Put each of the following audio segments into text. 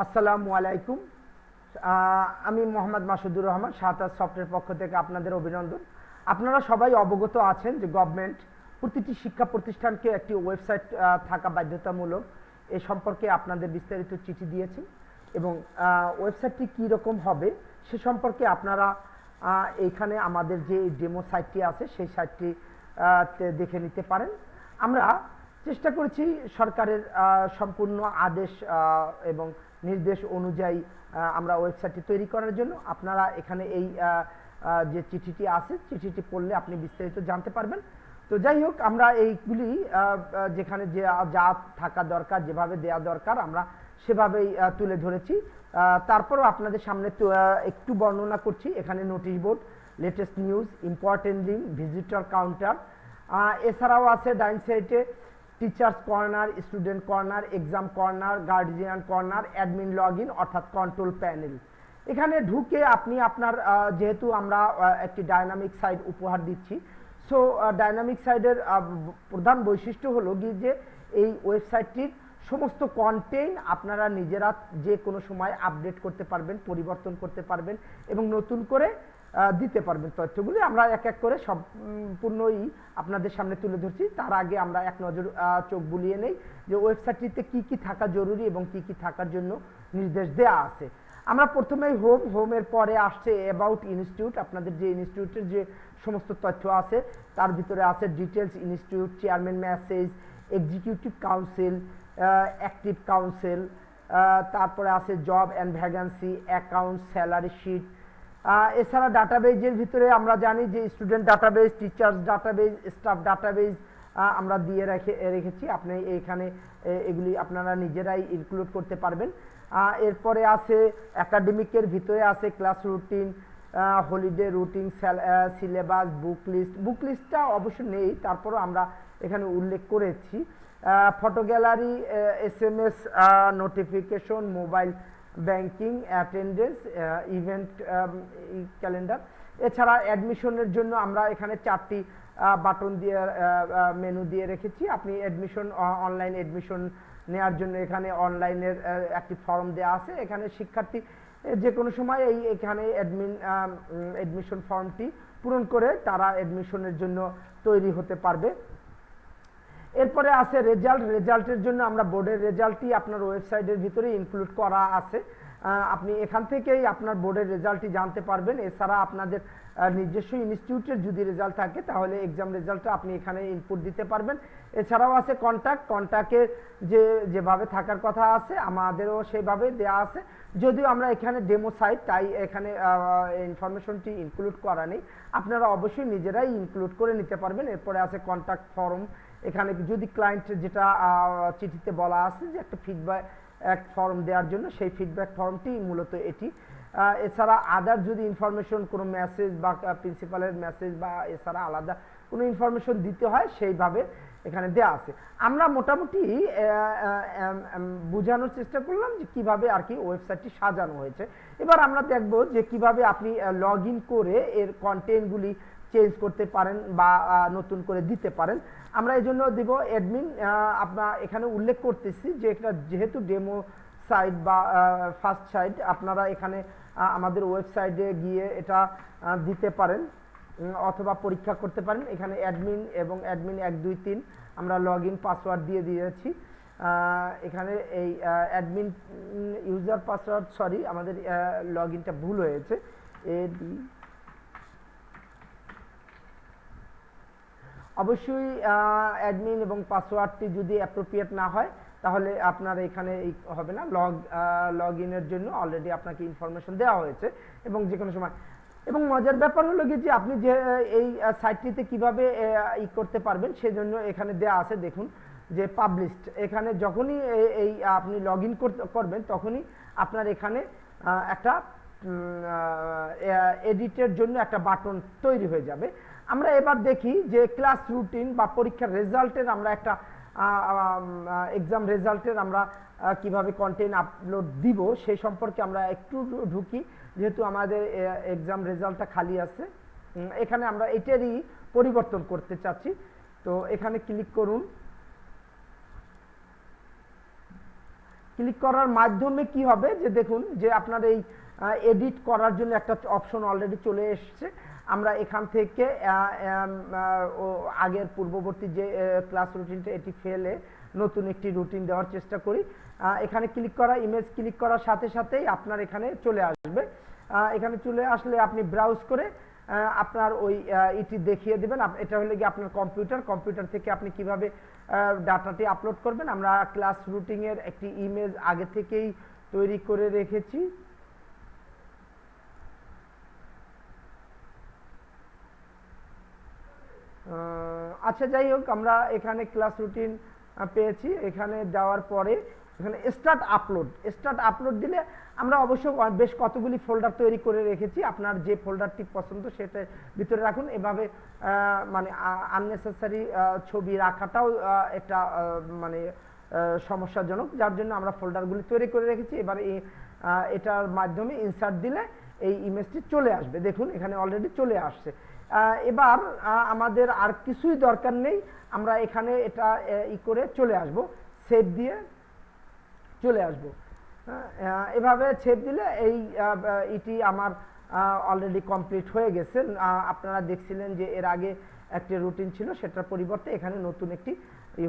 আসসালামু আলাইকুম। আমি মোহাম্মদ মাসুদুর রহমান, শাহতাজ সফটওয়্যার পক্ষ থেকে আপনাদের অভিনন্দন। আপনারা সবাই অবগত আছেন যে গভর্নমেন্ট প্রতিটি শিক্ষা প্রতিষ্ঠানকে একটি ওয়েবসাইট থাকা বাধ্যতামূলক। এ সম্পর্কে আপনাদের বিস্তারিত চিঠি দিয়েছেন এবং ওয়েবসাইটটি কী রকম হবে সে সম্পর্কে আপনারা এইখানে আমাদের যে ডেমো সাইটটি আছে সেই সাইটটি দেখে নিতে পারেন। আমরা চেষ্টা করেছি সরকারের সম্পূর্ণ আদেশ এবং নির্দেশ অনুযায়ী আমরা ওয়েবসাইটটি তৈরি করার জন্য। আপনারা এখানে এই যে চিঠিটি আছে চিঠিটি পড়লে আপনি বিস্তারিত জানতে পারবেন। তো যাই হোক, আমরা এইগুলি যেখানে যে যা থাকা দরকার, যেভাবে দেওয়া দরকার আমরা সেভাবেই তুলে ধরেছি। তারপরও আপনাদের সামনে একটু বর্ণনা করছি। এখানে notice board, latest news, important link, visitor counter, এছাড়াও আছে ডাইন সাইডে teachers corner, student corner, exam corner, guardian corner, admin log in অর্থাৎ কন্ট্রোল প্যানেল। এখানে ঢুকে আপনি আপনার যেহেতু আমরা একটি ডাইনামিক সাইট উপহার দিচ্ছি, সো ডাইনামিক সাইটের প্রধান বৈশিষ্ট্য হলো গিয়ে যে এই ওয়েবসাইটটির সমস্ত কন্টেন্ট আপনারা নিজেরা যে কোনো সময় আপডেট করতে পারবেন, পরিবর্তন করতে পারবেন এবং নতুন করে দিতে পারবেন। তথ্যগুলি আমরা এক এক করে সম্পূর্ণই আপনাদের সামনে তুলে ধরছি। তার আগে আমরা এক নজর চোখ বুলিয়ে নেই যে ওয়েবসাইটটিতে কি কি থাকা জরুরি এবং কি কি থাকার জন্য নির্দেশ দেওয়া আছে। আমরা প্রথমেই হোমের পরে আসছে অ্যাবাউট ইনস্টিটিউট। আপনাদের যে ইনস্টিটিউটের যে সমস্ত তথ্য আছে তার ভিতরে আছে details institute, chairman message, executive council, active council, তারপরে আছে job and vacancy, account, salary sheet. এছাড়া ডাটাবেজের ভিতরে আমরা জানি যে student database, teachers database, staff database আমরা দিয়ে রেখেছি। আপনি এইখানে এগুলি আপনারা নিজেরাই ইনক্লুড করতে পারবেন। এরপরে আছে একাডেমিকের ভিতরে আছে class routine, holiday routine, syllabus, book লিস্টটা অবশ্য নেই, তারপরও আমরা এখানে উল্লেখ করেছি। Photo gallery, SMS notification, mobile banking, attendance, event calendar. এছাড়া অ্যাডমিশনের জন্য আমরা এখানে 4টি বাটন দিয়ে মেনু দিয়ে রেখেছি। আপনি অনলাইন অ্যাডমিশন নেওয়ার জন্য এখানে অনলাইনের একটি ফর্ম দেওয়া আছে। এখানে শিক্ষার্থী যে কোনো সময় এখানে অ্যাডমিশন ফর্মটি পূরণ করে তারা অ্যাডমিশনের জন্য তৈরি হতে পারবে। এরপরে আছে রেজাল্টের জন্য আমরা বোর্ডের রেজাল্টটি আপনার ওয়েবসাইটের ভিতরে ইনক্লুড করা আছে। আপনি এখান থেকেই আপনার বোর্ডের রেজাল্টটি জানতে পারবেন। এছাড়া আপনাদের নিজস্ব ইনস্টিটিউটের যদি রেজাল্ট থাকে তাহলে এক্সাম রেজাল্টটা আপনি এখানে ইনপুট দিতে পারবেন। এছাড়াও আছে কন্ট্যাক্টের যেভাবে থাকার কথা আছে আমাদেরও সেইভাবে দেওয়া আছে, যদিও আমরা এখানে ডেমো সাইট তাই এখানে ইনফরমেশনটি ইনক্লুড করা নেই। আপনারা অবশ্যই নিজেরাই ইনক্লুড করে নিতে পারবেন। এরপরে আছে কন্ট্যাক্ট ফর্ম। এখানে যদি ক্লায়েন্ট যেটা চিঠিতে বলা আছে যে একটা ফিডব্যাক ফর্ম দেওয়ার জন্য, সেই ফিডব্যাক ফর্মটি মূলত এটি। এছাড়া আদার যদি ইনফরমেশন কোনো মেসেজ বা প্রিন্সিপালের মেসেজ বা এছাড়া আলাদা কোনো ইনফরমেশন দিতে হয় সেইভাবে এখানে দেওয়া আছে। আমরা মোটামুটি বোঝানোর চেষ্টা করলাম যে কিভাবে আর কি ওয়েবসাইটটি সাজানো হয়েছে। এবার আমরা দেখব যে কিভাবে আপনি লগ ইন করে এর কন্টেন্টগুলি চেঞ্জ করতে পারেন বা নতুন করে দিতে পারেন। আমরা এই জন্য দিব অ্যাডমিন। আপনার এখানে উল্লেখ করতেছি যে এটা যেহেতু ডেমো সাইট বা ফার্স্ট সাইট, আপনারা এখানে আমাদের ওয়েবসাইটে গিয়ে এটা দিতে পারেন অথবা পরীক্ষা করতে পারেন। এখানে অ্যাডমিন এবং অ্যাডমিন 1 2 3 আমরা লগ ইন পাসওয়ার্ড দিয়ে দিয়েছি। এখানে এই অ্যাডমিন ইউজার পাসওয়ার্ড, সরি আমাদের লগ ইনটা ভুল হয়েছে। অবশ্যই অ্যাডমিন এবং পাসওয়ার্ডটি যদি অ্যাপ্রোপ্রিয়েট না হয় তাহলে আপনার এখানে হবে না। লগ ইনের জন্য অলরেডি আপনাকে ইনফরমেশন দেওয়া হয়েছে এবং যে কোনো সময়। এবং মজার ব্যাপার হলো কি যে আপনি যে এই সাইটটিতে কিভাবে করতে পারবেন সেজন্য এখানে দেওয়া আছে, দেখুন যে পাবলিশড। এখানে যখনই এই আপনি লগ ইন করবেন তখনই আপনার এখানে একটা এডিটের জন্য একটা বাটন তৈরি হয়ে যাবে। আমরা এবার দেখি যে ক্লাস রুটিন বা পরীক্ষার রেজাল্টের আমরা একটা এক্সাম রেজাল্টের আমরা কিভাবে কন্টেন্ট আপলোড দিব সেই সম্পর্কে আমরা একটু ঢুকি, যেহেতু আমাদের এক্সাম রেজাল্টটা খালি আছে। এখানে আমরা এটারই পরিবর্তন করতে চাচ্ছি, তো এখানে ক্লিক করুন। ক্লিক করার মাধ্যমে কি হবে যে দেখুন যে আপনার এই এডিট করার জন্য একটা অপশন অলরেডি চলে এসেছে। আমরা এখান থেকে আগের পূর্ববর্তী যে ক্লাস রুটিনটা এটি ফেলে নতুন একটি রুটিন দেওয়ার চেষ্টা করি। এখানে ক্লিক করা, ইমেজ ক্লিক করার সাথে সাথেই আপনার এখানে চলে আসবে। এখানে চলে আসলে আপনি ব্রাউজ করে আপনার ওই ইটি দেখিয়ে দেবেন। এটা হলে গিয়ে আপনার কম্পিউটার থেকে আপনি কিভাবে ডাটাটি আপলোড করবেন। আমরা ক্লাস রুটিনের একটি ইমেজ আগে থেকেই তৈরি করে রেখেছি। আচ্ছা, যাই হোক, আমরা এখানে ক্লাস রুটিন পেয়েছি। এখানে যাওয়ার পরে এখানে স্টার্ট আপলোড দিলে আমরা অবশ্য বেশ কতগুলি ফোল্ডার তৈরি করে রেখেছি। আপনার যে ফোল্ডারটি পছন্দ সেটা ভিতরে রাখুন। এভাবে মানে আননেসেসারি ছবি রাখাটাও একটা মানে সমস্যাজনক, যার জন্য আমরা ফোল্ডারগুলি তৈরি করে রেখেছি। এবারে এটার মাধ্যমে ইনসার্ট দিলে এই ইমেজটি চলে আসবে। দেখুন এখানে অলরেডি চলে আসছে। এবার আমাদের আর কিছুই দরকার নেই, আমরা এখানে এটা করে চলে আসব, সেভ দিয়ে চলে আসব। এভাবে সেভ দিলে এই এটি আমার অলরেডি কমপ্লিট হয়ে গেছে। আপনারা দেখছিলেন যে এর আগে একটি রুটিন ছিল, সেটার পরিবর্তে এখানে নতুন একটি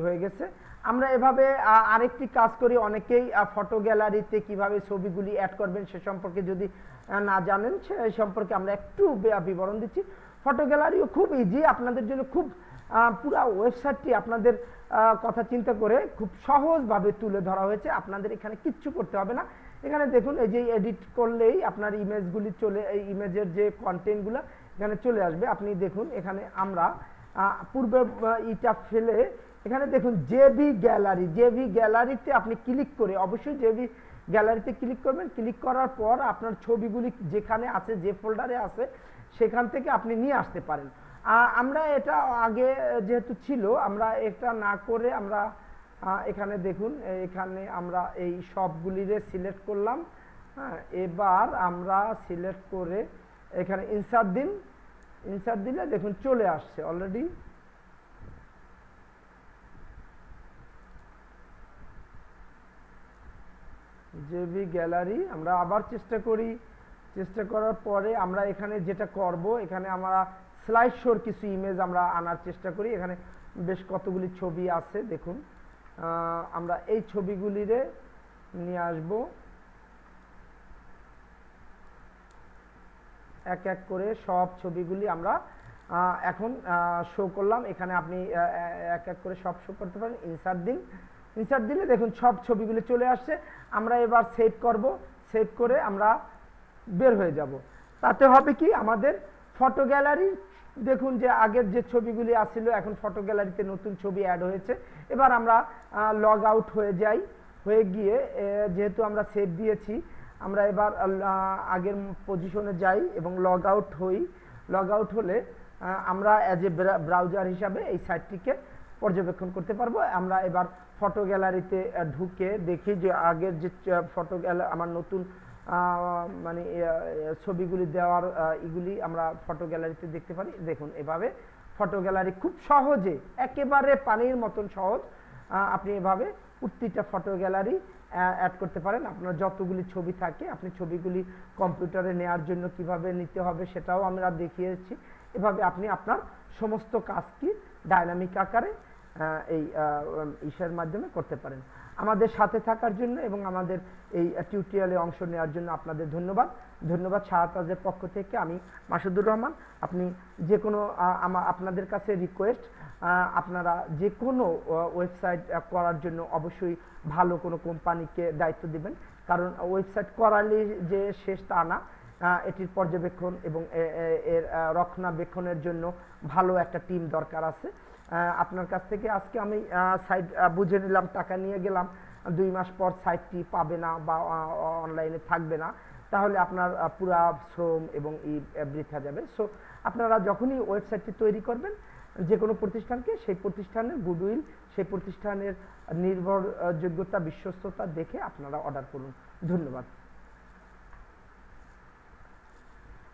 হয়ে গেছে। আমরা এভাবে আরেকটি কাজ করি। অনেকেই ফটো গ্যালারিতে কিভাবে ছবিগুলি অ্যাড করবেন সে সম্পর্কে যদি না জানেন, সেই সম্পর্কে আমরা একটু বিবরণ দিচ্ছি। ফটো গ্যালারিও খুব ইজি আপনাদের জন্য, খুব পুরা ওয়েবসাইটটি আপনাদের কথা চিন্তা করে খুব সহজভাবে তুলে ধরা হয়েছে। আপনাদের এখানে কিচ্ছু করতে হবে না। এখানে দেখুন এই যে এডিট করলেই আপনার ইমেজগুলি এই ইমেজের যে কন্টেন্টগুলো এখানে চলে আসবে। আপনি দেখুন এখানে আমরা পূর্বে ইটা ফেলে এখানে দেখুন জেভি গ্যালারিতে আপনি ক্লিক করে, অবশ্যই জেভি গ্যালারিতে ক্লিক করবেন। ক্লিক করার পর আপনার ছবিগুলি যেখানে আছে, যে ফোল্ডারে আছে, সেখান থেকে আপনি নিয়ে আসতে পারেন। আমরা এটা আগে যেহেতু ছিল, আমরা এটা না করে আমরা এখানে দেখুন, এখানে আমরা এই সবগুলিরে সিলেক্ট করলাম। হ্যাঁ, এবার আমরা সিলেক্ট করে এখানে ইনসার্ট দিলে দেখুন চলে আসছে অলরেডি। জেভি গ্যালারি আমরা আবার চেষ্টা করার পরে আমরা এখানে যেটা করব, এখানে আমরা স্লাইড শোর কিছু ইমেজ আমরা আনার চেষ্টা করি। এখানে বেশ কতগুলি ছবি আছে, দেখুন আমরা এই ছবিগুলিরে নিয়ে আসব এক এক করে। সব ছবিগুলি আমরা এখন শো করলাম। এখানে আপনি এক এক করে সব শো করতে পারেন। ইনসার্ট দিলে দেখুন সব ছবিগুলি চলে আসছে। আমরা এবার সেভ করব, সেভ করে আমরা বের হয়ে যাব। তাতে হবে কি, আমাদের ফটো গ্যালারি দেখুন যে আগের যে ছবিগুলি আসছিল, এখন ফটো গ্যালারিতে নতুন ছবি অ্যাড হয়েছে। এবার আমরা লগ আউট হয়ে গিয়ে, যেহেতু আমরা সেভ দিয়েছি, আমরা এবার আগের পজিশনে যাই এবং লগ আউট হলে আমরা অ্যাজ এ ব্রাউজার হিসাবে এই সাইটটিকে পর্যবেক্ষণ করতে পারবো। আমরা এবার ফটো গ্যালারিতে ঢুকে দেখি যে আগের যে ফটো গ্যালারি আমার নতুন মানে ছবিগুলি দেওয়ার এগুলি আমরা ফটো গ্যালারিতে দেখতে পারি। দেখুন এভাবে ফটো গ্যালারি খুব সহজে, একেবারে পানির মতন সহজ, আপনি এভাবে প্রতিটা ফটো গ্যালারি অ্যাড করতে পারেন। আপনার যতগুলি ছবি থাকে, আপনি ছবিগুলি কম্পিউটারে নেওয়ার জন্য কিভাবে নিতে হবে সেটাও আমরা দেখিয়েছি। এভাবে আপনি আপনার সমস্ত কাজকে ডাইনামিক আকারে এই ইসের মাধ্যমে করতে পারেন। আমাদের সাথে থাকার জন্য এবং আমাদের এই টিউটোরিয়ালে অংশ নেওয়ার জন্য আপনাদের ধন্যবাদ। শাহতাজের পক্ষ থেকে আমি মাসুদুর রহমান। আপনি যে কোনো আপনাদের কাছে রিকোয়েস্ট, আপনারা যে কোনো ওয়েবসাইট করার জন্য অবশ্যই ভালো কোনো কোম্পানিকে দায়িত্ব দিবেন, কারণ ওয়েবসাইট করালে যে শেষ তা না। এটির পর্যবেক্ষণ এবং এর রক্ষণাবেক্ষণের জন্য ভালো একটা টিম দরকার আছে। আপনার কাছ থেকে আজকে আমি সাইট বুঝে নিলাম, টাকা নিয়ে গেলাম, 2 মাস পর সাইটটি পাবে না বা অনলাইনে থাকবে না, তাহলে আপনার পুরা শ্রম এবং বৃথা যাবে। সো আপনারা যখনই ওয়েবসাইটটি তৈরি করবেন, যে কোনো প্রতিষ্ঠানকে, সেই প্রতিষ্ঠানের গুডউইল, সেই প্রতিষ্ঠানের নির্ভরযোগ্যতা, বিশ্বস্ততা দেখে আপনারা অর্ডার করুন। ধন্যবাদ।